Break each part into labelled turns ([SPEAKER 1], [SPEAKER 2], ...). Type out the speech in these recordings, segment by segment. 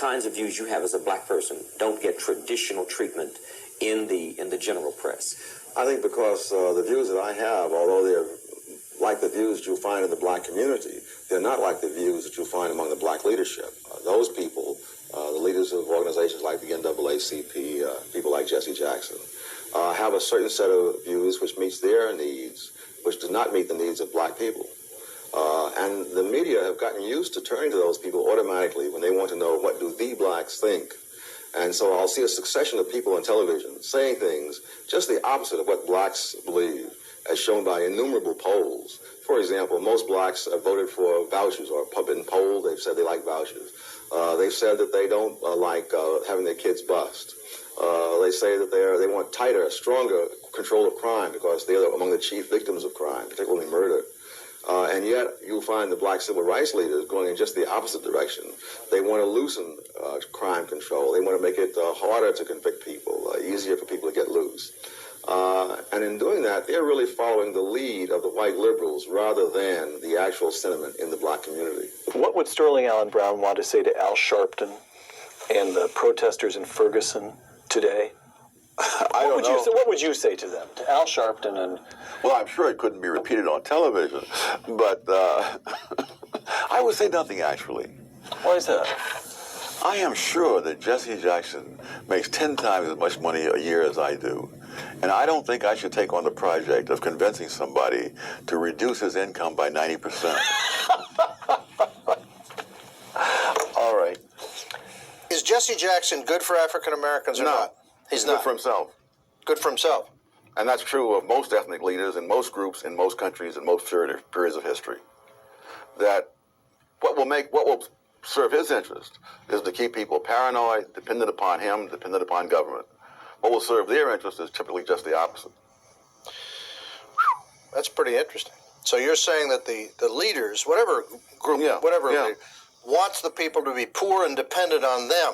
[SPEAKER 1] kinds of views you have as a black person don't get traditional treatment in the general press?
[SPEAKER 2] I think because the views that I have, although they're like the views you'll find in the black community, they're not like the views that you'll find among the black leadership. Those people, the leaders of organizations like the NAACP, people like Jesse Jackson, have a certain set of views which meets their needs, which does not meet the needs of black people. And the media have gotten used to turning to those people automatically when they want to know what do the blacks think. And so I'll see a succession of people on television saying things just the opposite of what blacks believe, as shown by innumerable polls. For example, most blacks have voted for vouchers or been polled. They've said they like vouchers. They've said that they don't like having their kids bused. They say that they want tighter, stronger control of crime because they're among the chief victims of crime, particularly murder. And yet you'll find the black civil rights leaders going in just the opposite direction. They want to loosen crime control. They want to make it harder to convict people, easier for people to get loose. And in doing that, they're really following the lead of the white liberals rather than the actual sentiment in the black community.
[SPEAKER 3] What would Sterling Allen Brown want to say to Al Sharpton and the protesters in Ferguson today? What would you say to them, to Al Sharpton and...
[SPEAKER 4] Well, I'm sure it couldn't be repeated on television, but I would say nothing, actually.
[SPEAKER 3] Why is that?
[SPEAKER 4] I am sure that Jesse Jackson makes 10 times as much money a year as I do, and I don't think I should take on the project of convincing somebody to reduce his income by 90%.
[SPEAKER 3] All right.
[SPEAKER 5] Is Jesse Jackson good for African Americans or not?
[SPEAKER 4] He's not. Good for himself.
[SPEAKER 5] Good for himself.
[SPEAKER 4] And that's true of most ethnic leaders in most groups, in most countries, in most periods of history. That what will serve his interest is to keep people paranoid, dependent upon him, dependent upon government. What will serve their interest is typically just the opposite.
[SPEAKER 5] That's pretty interesting. So you're saying that the leaders, whatever group, leader, wants the people to be poor and dependent on them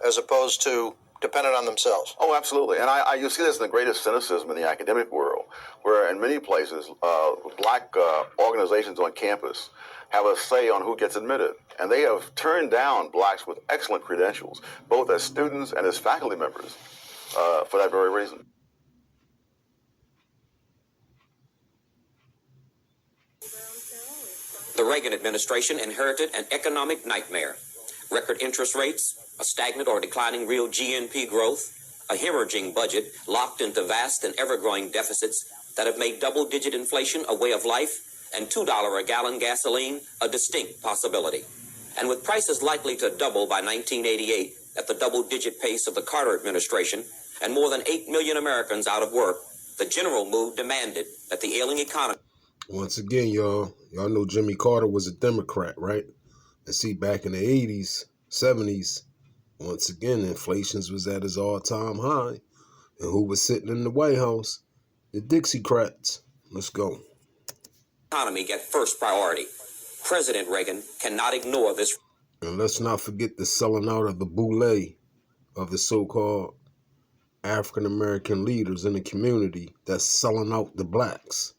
[SPEAKER 5] as opposed to dependent on themselves.
[SPEAKER 4] Oh, absolutely. And you see this in the greatest cynicism in the academic world, where in many places, black organizations on campus have a say on who gets admitted. And they have turned down blacks with excellent credentials, both as students and as faculty members, for that very reason.
[SPEAKER 1] The Reagan administration inherited an economic nightmare. Record interest rates, a stagnant or declining real GNP growth, a hemorrhaging budget locked into vast and ever-growing deficits that have made double-digit inflation a way of life and $2 a gallon gasoline a distinct possibility. And with prices likely to double by 1988 at the double-digit pace of the Carter administration and more than 8 million Americans out of work, the general mood demanded that the ailing economy...
[SPEAKER 6] Once again, y'all know Jimmy Carter was a Democrat, right? And see, back in the 80s, 70s, once again, inflation was at its all-time high. And who was sitting in the White House? The Dixiecrats. Let's go.
[SPEAKER 1] Economy get first priority. President Reagan cannot ignore this.
[SPEAKER 6] And let's not forget the selling out of the boule of the so-called African-American leaders in the community that's selling out the blacks.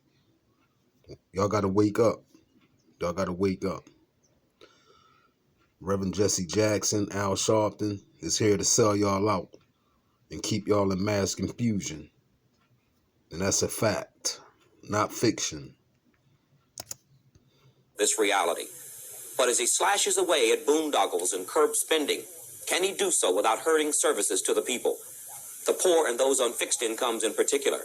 [SPEAKER 6] Y'all got to wake up. Y'all got to wake up. Reverend Jesse Jackson, Al Sharpton is here to sell y'all out and keep y'all in mass confusion. And that's a fact, not fiction.
[SPEAKER 1] This reality. But as he slashes away at boondoggles and curb spending, can he do so without hurting services to the people, the poor and those on fixed incomes in particular?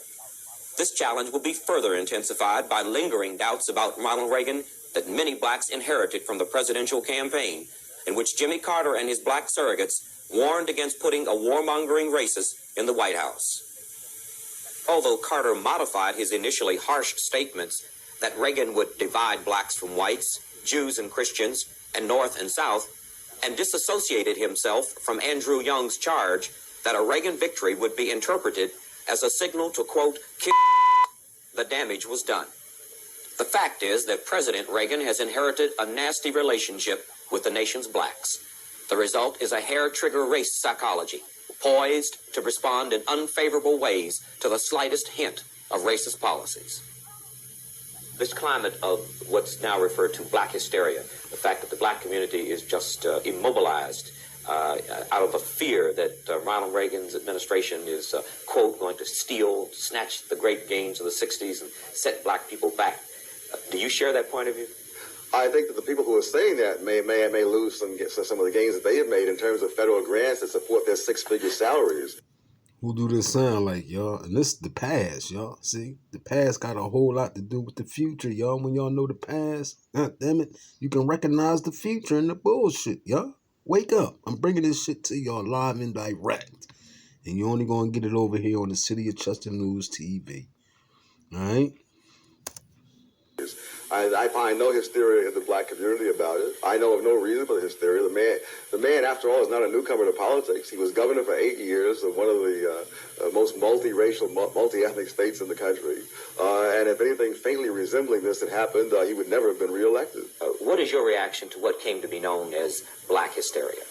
[SPEAKER 1] This challenge will be further intensified by lingering doubts about Ronald Reagan that many blacks inherited from the presidential campaign, in which Jimmy Carter and his black surrogates warned against putting a warmongering racist in the White House. Although Carter modified his initially harsh statements that Reagan would divide blacks from whites, Jews and Christians, and North and South, and disassociated himself from Andrew Young's charge that a Reagan victory would be interpreted as a signal to, quote, kill, the damage was done. The fact is that President Reagan has inherited a nasty relationship with the nation's blacks. The result is a hair-trigger race psychology, poised to respond in unfavorable ways to the slightest hint of racist policies. This climate of what's now referred to black hysteria, the fact that the black community is just immobilized out of a fear that Ronald Reagan's administration is, quote, going to snatch the great gains of the 60s and set black people back. Do you share that point of view?
[SPEAKER 2] I think that the people who are saying that may lose some of the gains that they have made in terms of federal grants that support their six-figure salaries.
[SPEAKER 6] Who do this sound like, y'all? And this is the past, y'all. See? The past got a whole lot to do with the future, y'all. When y'all know the past, God damn it, you can recognize the future in the bullshit, y'all. Wake up. I'm bringing this shit to y'all live and direct. And you're only going to get it over here on the City of Chester News TV. All right?
[SPEAKER 2] I find no hysteria in the black community about it. I know of no reason for the hysteria. The man, after all, is not a newcomer to politics. He was governor for 8 years of one of the most multiracial, multi-ethnic states in the country. And if anything faintly resembling this had happened, he would never have been reelected.
[SPEAKER 1] What is your reaction to what came to be known as black hysteria?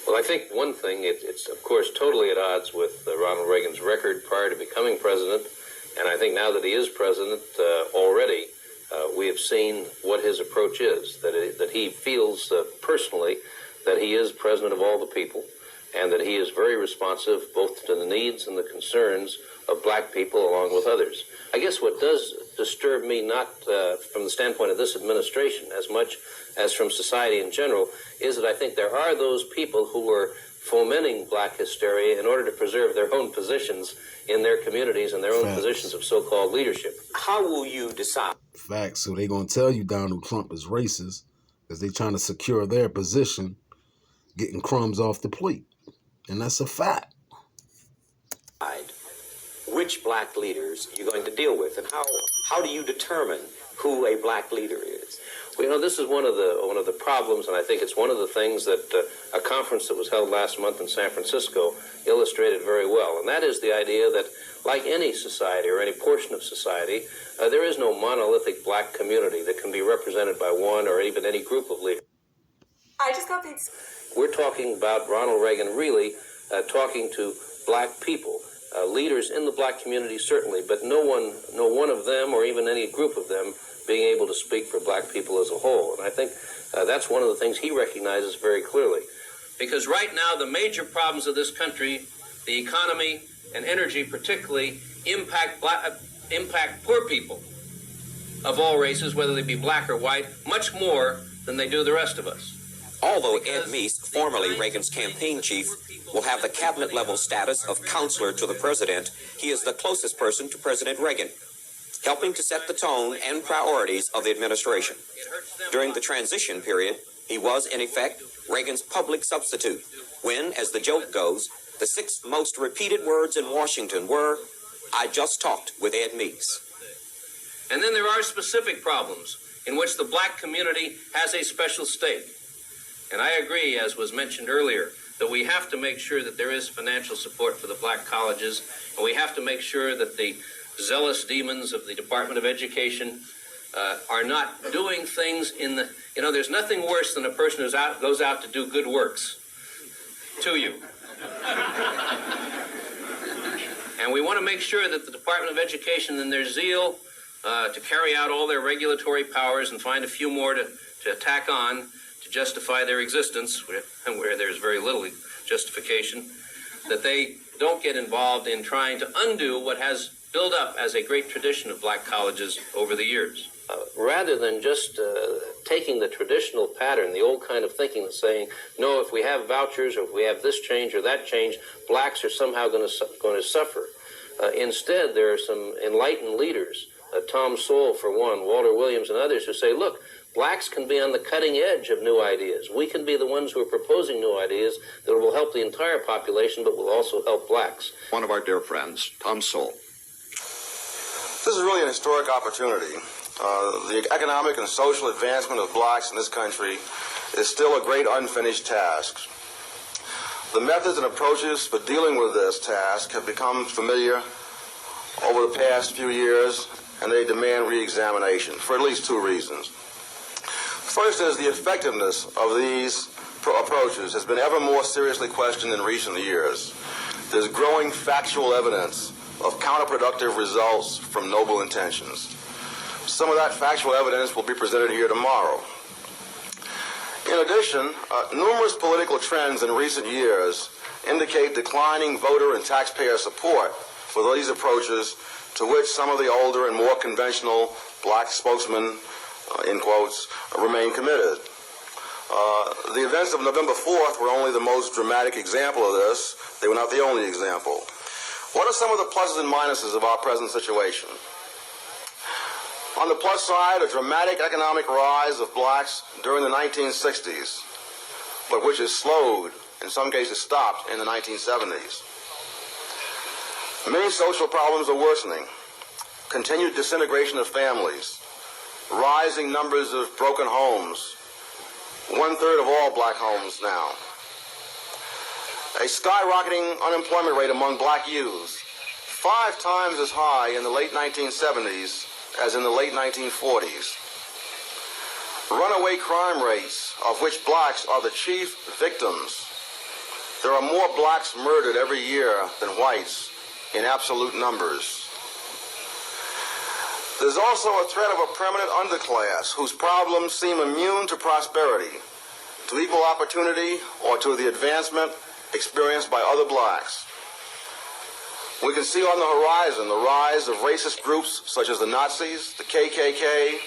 [SPEAKER 7] Well, I think one thing, it's of course totally at odds with Ronald Reagan's record prior to becoming president. And I think now that he is president already, we have seen what his approach is, that he feels personally that he is president of all the people and that he is very responsive both to the needs and the concerns of black people along with others. I guess what does disturb me, not from the standpoint of this administration as much as from society in general, is that I think there are those people who are fomenting black hysteria in order to preserve their own positions in their communities and their own positions of so-called leadership.
[SPEAKER 1] How will you decide?
[SPEAKER 6] Facts. So they're going to tell you Donald Trump is racist because they're trying to secure their position, getting crumbs off the plate. And that's a fact.
[SPEAKER 1] Which black leaders you're going to deal with, and how do you determine who a black leader is?
[SPEAKER 7] Well, you know, this is one of the problems, and I think it's one of the things that a conference that was held last month in San Francisco illustrated very well, and that is the idea that, like any society or any portion of society, there is no monolithic black community that can be represented by one or even any group of leaders.
[SPEAKER 8] I just got paid.
[SPEAKER 7] We're talking about Ronald Reagan really talking to black people, leaders in the black community certainly, but no one of them or even any group of them being able to speak for black people as a whole. And I think that's one of the things he recognizes very clearly. Because right now, the major problems of this country, the economy and energy particularly, impact poor people of all races, whether they be black or white, much more than they do the rest of us.
[SPEAKER 1] Although Ed Meese, formerly Reagan's campaign chief, will have the cabinet-level status of counselor to the president, he is the closest person to President Reagan, helping to set the tone and priorities of the administration. During the transition period, he was, in effect, Reagan's public substitute, when, as the joke goes, the 6 most repeated words in Washington were, "I just talked with Ed Meese."
[SPEAKER 7] And then there are specific problems in which the black community has a special stake. And I agree, as was mentioned earlier, that we have to make sure that there is financial support for the black colleges, and we have to make sure that the zealous demons of the Department of Education are not doing things in the... You know, there's nothing worse than a person who goes out to do good works to you. And we want to make sure that the Department of Education, in their zeal to carry out all their regulatory powers and find a few more to tack on to justify their existence, where there's very little justification, that they don't get involved in trying to undo what has built up as a great tradition of black colleges over the years. Rather than just taking the traditional pattern, the old kind of thinking that's saying, no, if we have vouchers or if we have this change or that change, blacks are somehow going to suffer. Instead, there are some enlightened leaders, Tom Sowell for one, Walter Williams and others, who say, look, blacks can be on the cutting edge of new ideas. We can be the ones who are proposing new ideas that will help the entire population but will also help blacks.
[SPEAKER 9] One of our dear friends, Tom Sowell.
[SPEAKER 2] This is really an historic opportunity. The economic and social advancement of blacks in this country is still a great unfinished task. The methods and approaches for dealing with this task have become familiar over the past few years, and they demand re-examination for at least 2 reasons. First is the effectiveness of these approaches has been ever more seriously questioned in recent years. There's growing factual evidence of counterproductive results from noble intentions. Some of that factual evidence will be presented here tomorrow. In addition, numerous political trends in recent years indicate declining voter and taxpayer support for these approaches, to which some of the older and more conventional black spokesmen, in quotes, remain committed. The events of November 4th were only the most dramatic example of this. They were not the only example. What are some of the pluses and minuses of our present situation? On the plus side, a dramatic economic rise of blacks during the 1960s, but which has slowed, in some cases stopped, in the 1970s. Many social problems are worsening. Continued disintegration of families, rising numbers of broken homes, 1/3 of all black homes now. A skyrocketing unemployment rate among black youths, 5 times as high in the late 1970s as in the late 1940s. Runaway crime rates, of which blacks are the chief victims. There are more blacks murdered every year than whites in absolute numbers. There's also a threat of a permanent underclass whose problems seem immune to prosperity, to equal opportunity, or to the advancement experienced by other blacks. We can see on the horizon the rise of racist groups such as the Nazis, the KKK,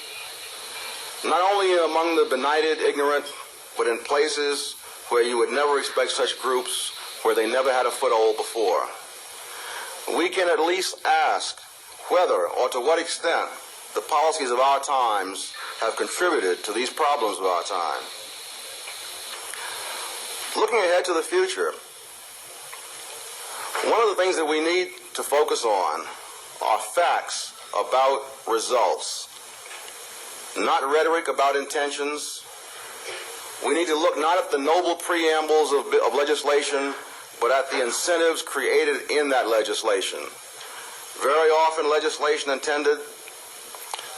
[SPEAKER 2] not only among the benighted, ignorant, but in places where you would never expect such groups, where they never had a foothold before. We can at least ask whether or to what extent the policies of our times have contributed to these problems of our time. Looking ahead to the future, one of the things that we need to focus on are facts about results, not rhetoric about intentions. We need to look not at the noble preambles of legislation, but at the incentives created in that legislation. Very often legislation intended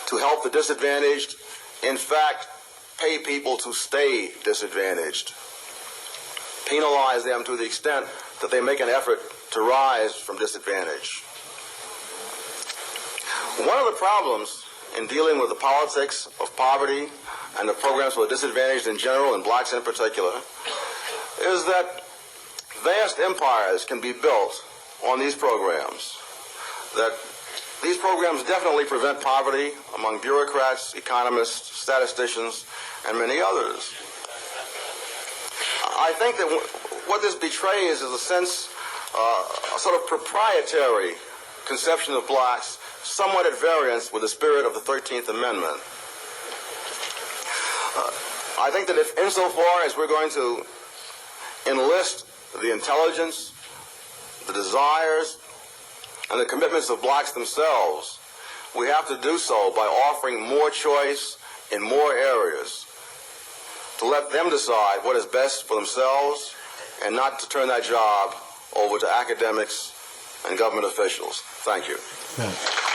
[SPEAKER 2] to help the disadvantaged, in fact, pay people to stay disadvantaged, penalize them to the extent that they make an effort to rise from disadvantage. One of the problems in dealing with the politics of poverty and the programs for the disadvantaged in general, and blacks in particular, is that vast empires can be built on these programs. That these programs definitely prevent poverty among bureaucrats, economists, statisticians, and many others. I think that what this betrays is a sense, a sort of proprietary conception of blacks, somewhat at variance with the spirit of the 13th Amendment. I think that if insofar as we're going to enlist the intelligence, the desires, and the commitments of blacks themselves, we have to do so by offering more choice in more areas, to let them decide what is best for themselves and not to turn that job over to academics and government officials. Thank you.
[SPEAKER 6] Right.